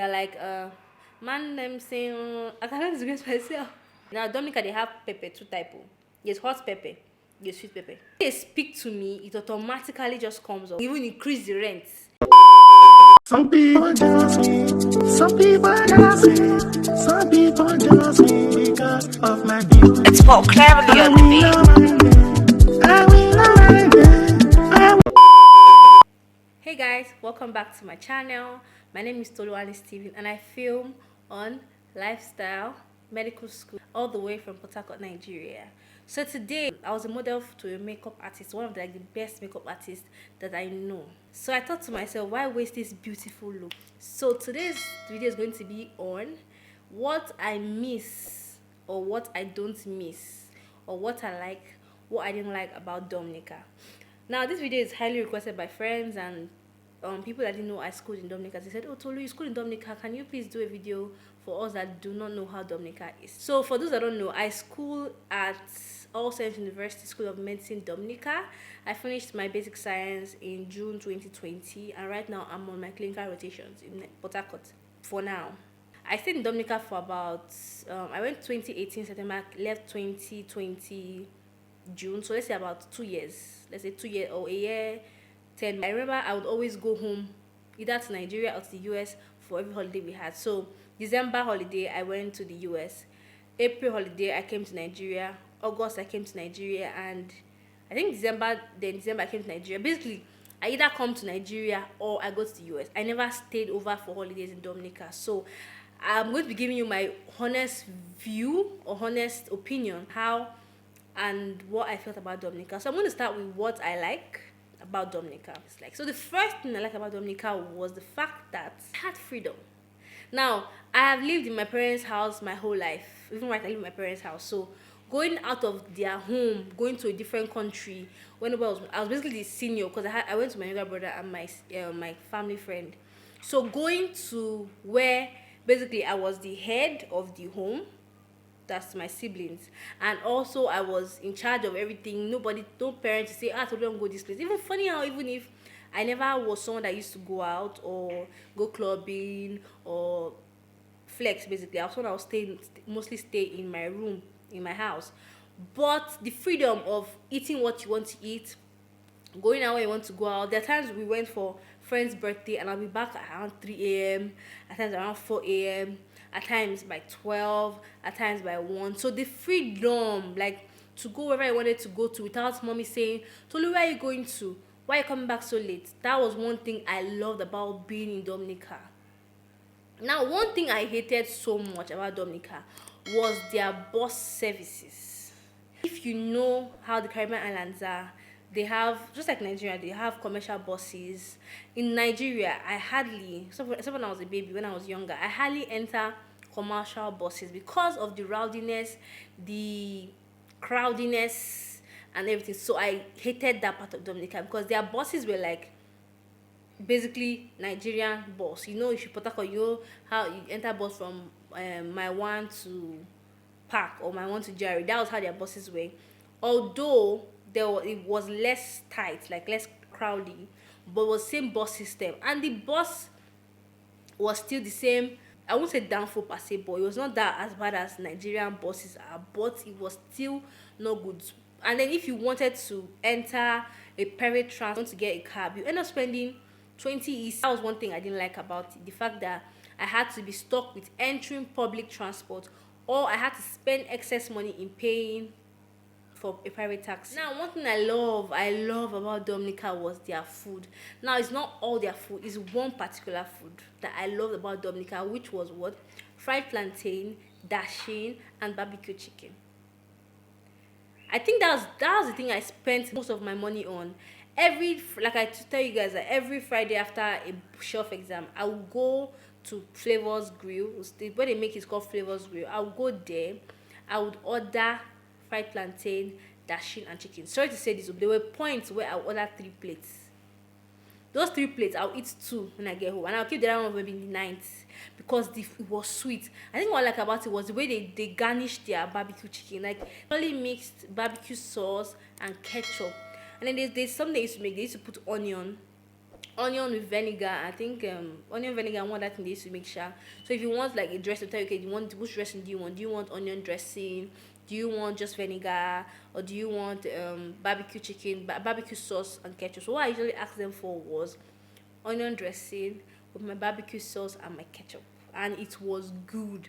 They're like man them saying I cannot disgrace myself. Now Dominica they have pepper two type. There's hot pepper, there's sweet pepper. When they speak to me, it automatically just comes up. Even increase the rent. Some people just me, some people just me, some people just me because of my beauty. It's more cleverly on the beat. I will. Hey guys, welcome back to my channel. My name is Toluwani Steven and I film on lifestyle medical school all the way from Port Harcourt, Nigeria. So today I was a model to a makeup artist, one of the best makeup artists that I know. So I thought to myself, why waste this beautiful look? So today's video is going to be on what I miss or what I don't miss, or what I like, what I didn't like about Dominica. Now this video is highly requested by friends and people that didn't know I schooled in Dominica. They said, oh Tolu, you schooled in Dominica, can you please do a video for us that do not know how Dominica is? So for those that don't know, I school at All Saints University School of Medicine, Dominica. I finished my basic science in June 2020 and right now I'm on my clinical rotations in Port Harcourt for now. I stayed in Dominica for about, I went 2018 September, left 2020 June, so let's say about 2 years. Let's say 2 years or a year, 10. I remember I would always go home either to Nigeria or to the US for every holiday we had. So December holiday, I went to the US. April holiday, I came to Nigeria. August, I came to Nigeria, and I think December I came to Nigeria. Basically, I either come to Nigeria or I go to the US. I never stayed over for holidays in Dominica. So I'm going to be giving you my honest view or honest opinion how and what I felt about Dominica. So I'm going to start with what I like about Dominica. So the first thing I like about Dominica was the fact that I had freedom. Now, I have lived in my parents' house my whole life. Even right, I live in my parents' house. So going out of their home, going to a different country, whenever I was basically the senior because I went to my younger brother and my family friend. So going to where basically I was the head of the home, that's my siblings, and also I was in charge of everything. No parents to say, so don't go this place. Even funny how even if I never was someone that used to go out or go clubbing or flex, basically I was someone that would mostly stay in my room, in my house. But the freedom of eating what you want to eat, going out when you want to go out. There are times we went for friend's birthday and I'll be back around 3 a.m, at times around 4 a.m, at times by 12, at times by 1. So the freedom, like to go wherever I wanted to go to without mommy saying, Tolu, where are you going to? Why are you coming back so late? That was one thing I loved about being in Dominica. Now, one thing I hated so much about Dominica was their bus services. If you know how the Caribbean islands are, they have, just like Nigeria, they have commercial buses. In Nigeria, I hardly, except when I was a baby, when I was younger, I hardly enter commercial buses because of the rowdiness, the crowdiness, and everything. So I hated that part of Dominica because their buses were like basically Nigerian bus. You know, if you Port Harcourt, you know how you enter bus from my one to Park or my one to Jerry. That was how their buses were. Although it was less tight, like less crowded, but it was same bus system, and the bus was still the same. I won't say downfall per se, but it was not that as bad as Nigerian buses are, but it was still not good. And then if you wanted to enter a private transport to get a cab, you end up spending 20 east. That was one thing I didn't like about it, the fact that I had to be stuck with entering public transport, or I had to spend excess money in paying for a private taxi. Now, one thing I love about Dominica was their food. Now, it's not all their food, it's one particular food that I loved about Dominica, which was what? Fried plantain, dashing, and barbecue chicken. I think that was the thing I spent most of my money on. Like I tell you guys, that every Friday after a shelf exam, I will go to Flavors Grill. Where they make it's called Flavors Grill. I will go there. I would order fried plantain, dashing, and chicken. Sorry to say this, but there were points where I would order 3 plates. Those 3 plates, I'll eat 2 when I get home, and I'll keep the other one maybe in the night because it was sweet. I think what I like about it was the way they garnished their barbecue chicken, like really mixed barbecue sauce and ketchup. And then there's something they used to make. They used to put onion onion with vinegar. I think onion vinegar and one that thing they used to make sure. So if you want like a dressing, tell you, okay, you want which dressing do you want? Do you want onion dressing? Do you want just vinegar, or do you want barbecue chicken, barbecue sauce and ketchup? So what I usually asked them for was onion dressing with my barbecue sauce and my ketchup, and it was good.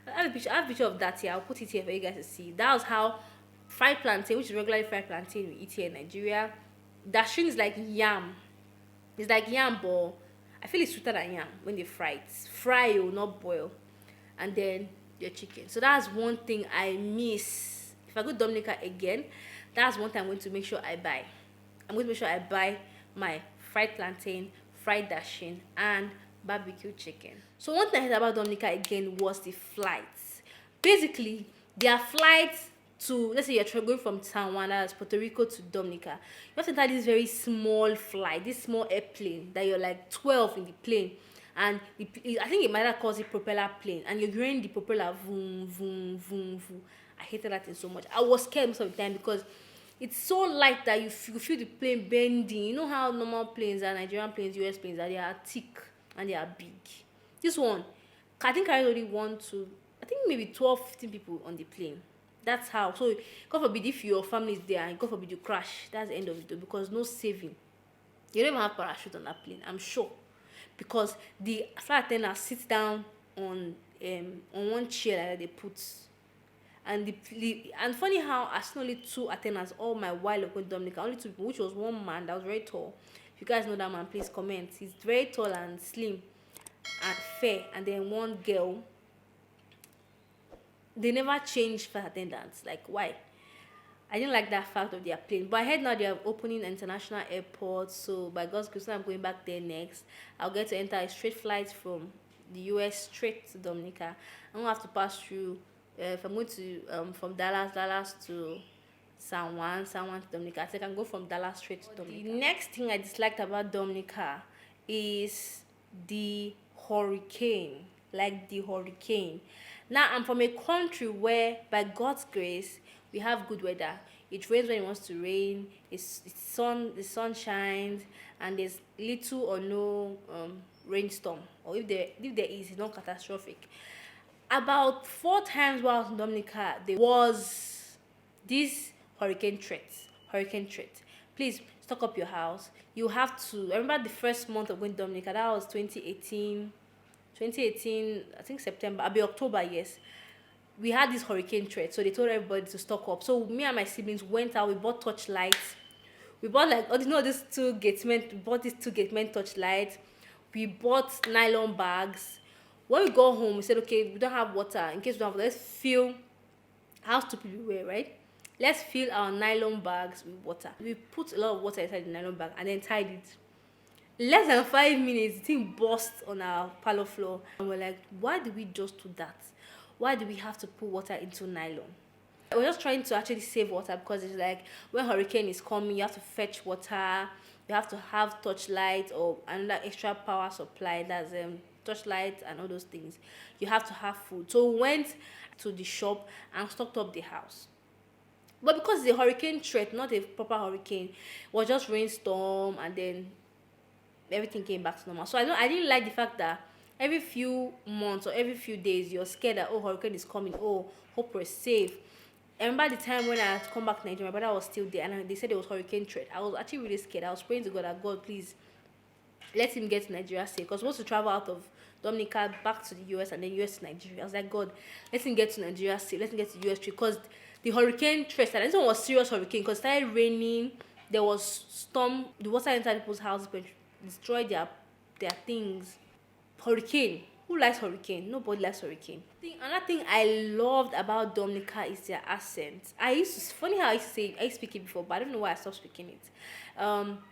I have a picture of that here. I'll put it here for you guys to see. That was how fried plantain, which is regularly fried plantain we eat here in Nigeria. Dashing is like yam. It's like yam, but I feel it's sweeter than yam when they fry it. Fry or not boil. And then your chicken. So that's one thing I miss. If I go to Dominica again, that's one thing I'm going to make sure I buy. I'm going to make sure I buy my fried plantain, fried dashing, and barbecue chicken. So one thing I heard about Dominica again was the flights. Basically, their flights to, let's say you're going from Toluwani, that's Puerto Rico, to Dominica, you have to enter this very small flight, this small airplane that you're like 12 in the plane, and I think it might have called it propeller plane, and you're hearing the propeller vroom vroom vroom vroom. I hated that thing so much. I was scared most of the time because it's so light that you feel the plane bending. You know how normal planes are, Nigerian planes, US planes, that they are thick and they are big. This one, I think I only want to, I think maybe 12, 15 people on the plane. That's how. So God forbid if your family is there and God forbid you crash, that's the end of it, because no saving. You don't even have parachute on that plane, I'm sure, because the flight attendant sits down on one chair that they put, and and funny how I seen only 2 attendants all my while of going to Dominica, only 2 people, which was one man that was very tall. If you guys know that man, please comment. He's very tall and slim and fair, and then one girl. They never changed flight attendants. Like, why? I didn't like that fact of their plane. But I heard now they are opening international airports. So by God's grace, I'm going back there next. I'll get to enter a straight flight from the US straight to Dominica. I don't have to pass through. If I'm going to from Dallas to San Juan to Dominica, so I can go from Dallas straight to Dominica. The next thing I disliked about Dominica is the hurricane. Like the hurricane. Now, I'm from a country where, by God's grace, we have good weather. It rains when it wants to rain. The sun shines, and there's little or no rainstorm. Or if there is, it's not catastrophic. About 4 times while I was in Dominica, there was this hurricane threat. Please stock up your house. You have to. I remember the first month of going to Dominica. That was 2018, I think September, I'll be October, yes. We had this hurricane threat, so they told everybody to stock up. So me and my siblings went out, we bought torchlights. We bought like, these 2 gatemen, we bought these 2 gatemen torchlights. We bought nylon bags. When we got home, we said, okay, we don't have water. In case we don't have water, let's fill, how stupid we were, right? Let's fill our nylon bags with water. We put a lot of water inside the nylon bag and then tied it. Less than 5 minutes, the thing burst on our parlor floor, and we're like, why did we just do that? Why do we have to put water into nylon? We're just trying to actually save water, because it's like when hurricane is coming, you have to fetch water, you have to have torchlight or another extra power supply, that's torchlight and all those things. You have to have food. So we went to the shop and stocked up the house. But because the hurricane threat, not a proper hurricane, was just rainstorm, and then everything came back to normal. So I didn't like the fact that every few months or every few days you're scared that, oh, hurricane is coming, oh, hope we're safe. I remember the time when I had to come back to Nigeria, my brother was still there, and they said it was hurricane threat. I was actually really scared. I was praying to God that, God, please let him get to Nigeria safe, because we're supposed to travel out of Dominica back to the US and then US to Nigeria. I was like, God, let him get to Nigeria safe, let him get to US safe, because the hurricane threat, and this one was serious hurricane, because it started raining, there was storm, the water entered people's houses, destroyed their things. Hurricane. Who likes hurricane? Nobody likes hurricane. Another thing I loved about Dominica is their accent. Funny how I used to speak it before, but I don't know why I stopped speaking it.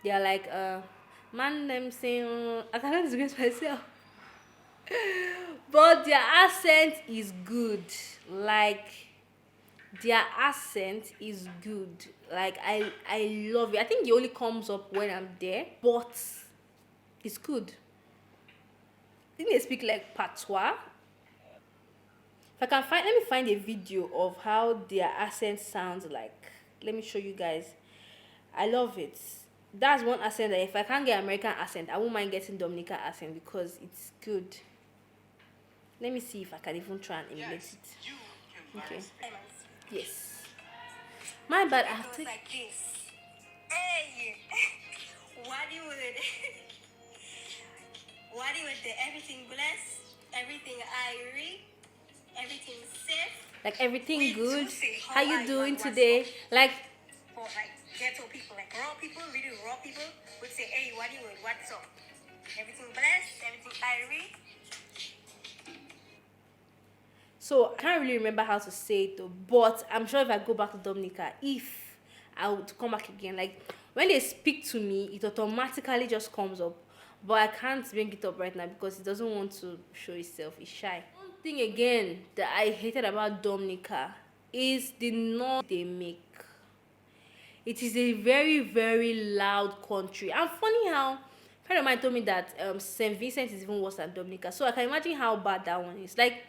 They are like, man, them saying, I cannot disgrace myself. But their accent is good. Like, their accent is good. Like, I love it. I think it only comes up when I'm there, but it's good. I think they speak like patois. If I can let me find a video of how their accent sounds like. Let me show you guys. I love it. That's one accent that if I can't get American accent, I won't mind getting Dominica accent because it's good. Let me see if I can even try and emulate it. Okay. Yes. My bad. I have to. Like this. Hey, what do you with it? What do you with it? Everything blessed, everything irie, everything safe. Like everything good. How How you doing today? Like For like ghetto people, like raw people, really raw people would say, hey, what do you with? What's up? Everything blessed, everything irie. so I can't really remember how to say it though. But I'm sure if I go back to Dominica, if I would come back again, like when they speak to me, it automatically just comes up. But I can't bring it up right now because it doesn't want to show itself. It's shy. One thing again that I hated about Dominica is the noise they make. It is a very, very loud country. And funny how a friend of mine told me that St. Vincent is even worse than Dominica. So I can imagine how bad that one is. Like,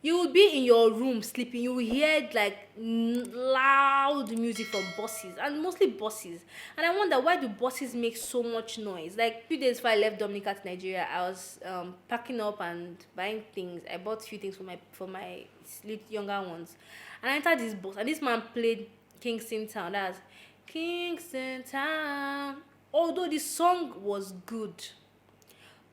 you would be in your room sleeping, you will hear like loud music from buses, and mostly buses. And I wonder, why do buses make so much noise? Like 2 days before I left Dominica to Nigeria, I was packing up and buying things. I bought a few things for my younger ones, and I entered this bus, and this man played Kingston Town. That's Kingston Town. Although the song was good,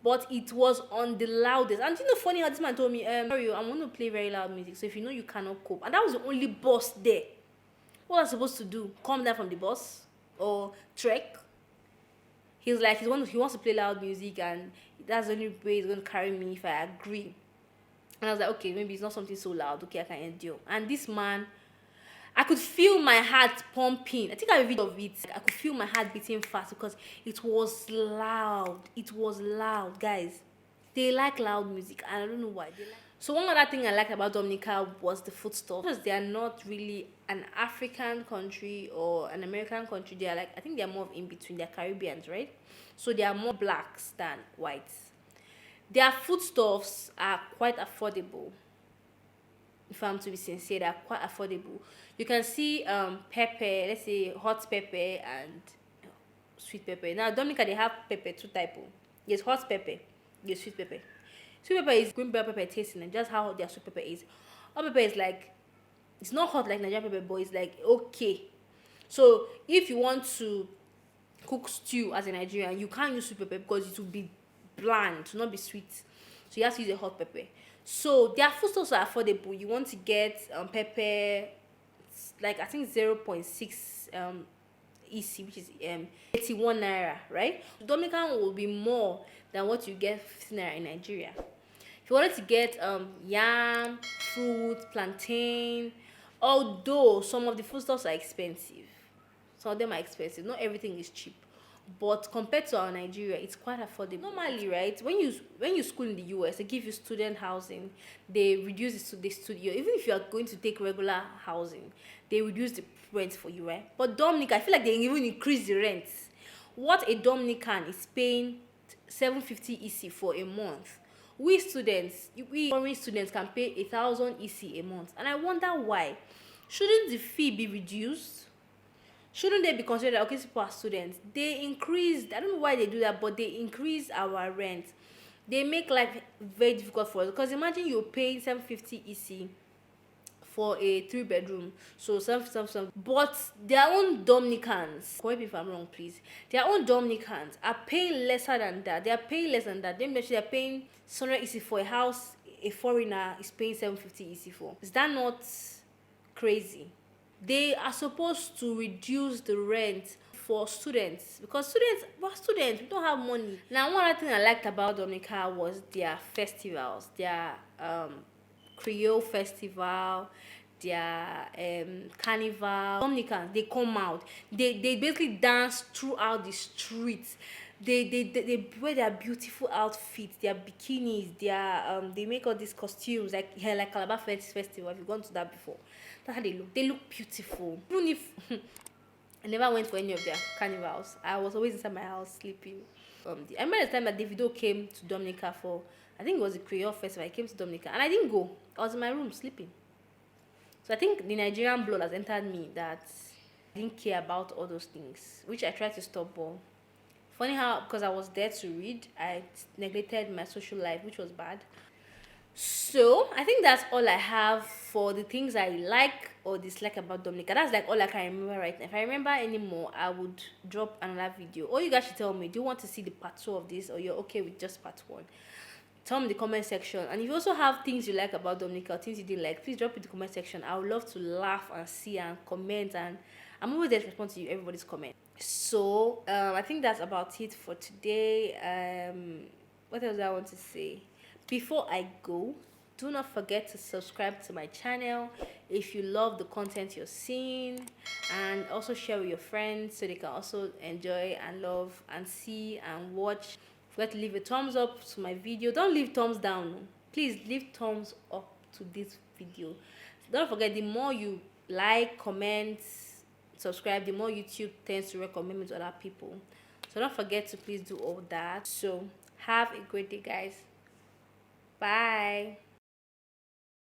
but it was on the loudest. And you know, funny how this man told me, sorry, I'm going to play very loud music, so if you know you cannot cope. And that was the only bus there. What was I supposed to do? Come down from the bus or trek? He's like, he wants to play loud music, and that's the only way he's going to carry me if I agree. And I was like, okay, maybe it's not something so loud. Okay, I can endure. And this man, I could feel my heart pumping. I think I have a video of it. I could feel my heart beating fast because it was loud. It was loud, guys. They like loud music, and I don't know why they like. So one other thing I liked about Dominica was the food stuff. Because they are not really an African country or an American country. They are like, I think they are more in between. They're Caribbeans, right? So they are more blacks than whites. Their foodstuffs are quite affordable. If I'm to be sincere, they're quite affordable. You can see pepper, let's say hot pepper and sweet pepper. Now Dominica, they have pepper two type. There's hot pepper, there's sweet pepper. Sweet pepper is green bell pepper tasting, and just how their sweet pepper is. Hot pepper is like, it's not hot like Nigerian pepper, but it's like okay. So if you want to cook stew as a Nigerian, you can't use sweet pepper because it will be bland, to not be sweet. So you have to use a hot pepper. So their foodstuffs are affordable. You want to get pepper, like I think 0.6 EC, which is 81 naira, right? Dominican will be more than what you get 15 naira in Nigeria. If you wanted to get yam, fruit, plantain, although some of the foodstuffs are expensive, some of them are expensive. Not everything is cheap. But compared to our Nigeria, it's quite affordable. Normally, right, when you school in the US, they give you student housing. They reduce the studio. Even if you are going to take regular housing, they reduce the rent for you, right? But Dominica, I feel like they even increase the rent. What a Dominican is paying 750 EC for a month. We foreign students can pay 1,000 EC a month. And I wonder why. Shouldn't the fee be reduced? Shouldn't they be considered that, okay, people are students? They increased, I don't know why they do that, but they increase our rent. They make life very difficult for us. Because imagine you're paying 750 EC for a 3-bedroom. So some. But their own Dominicans, correct me if I'm wrong, please. Their own Dominicans are paying lesser than that. They are paying less than that. They're paying 700 EC for a house a foreigner is paying 750 EC for. Is that not crazy? They are supposed to reduce the rent for students because we're students, we don't have money. Now, one other thing I liked about Dominica was their festivals, their Creole festival, their carnival. Dominicans, they come out, they basically dance throughout the streets. They wear their beautiful outfits, their bikinis, they make all these costumes like Calabar Festival. If you've gone to that before, that's how they look. They look beautiful. Even if I never went for any of their carnivals, I was always inside my house sleeping. I remember the time that Davido came to Dominica for, I think it was the Creole Festival. He came to Dominica and I didn't go. I was in my room sleeping. So I think the Nigerian blood has entered me that I didn't care about all those things, which I tried to stop. But funny how, because I was there to read, I neglected my social life, which was bad. So I think that's all I have for the things I like or dislike about Dominica. That's like all I can remember right now. If I remember any more, I would drop another video. Or you guys should tell me, do you want to see the part 2 of this, or you're okay with just part 1? Tell me in the comment section. And if you also have things you like about Dominica or things you didn't like, please drop it in the comment section. I would love to laugh and see and comment, and I'm always there to respond to everybody's comment. So I think that's about it for today. What else do I want to say? Before I go, do not forget to subscribe to my channel if you love the content you're seeing, and also share with your friends so they can also enjoy and love and see and watch. Forget to leave a thumbs up to my video. Don't leave thumbs down. Please leave thumbs up to this video. Don't forget, the more you like, comment, subscribe, the more YouTube tends to recommend me to other people. So don't forget to please do all that. So have a great day, guys. Bye.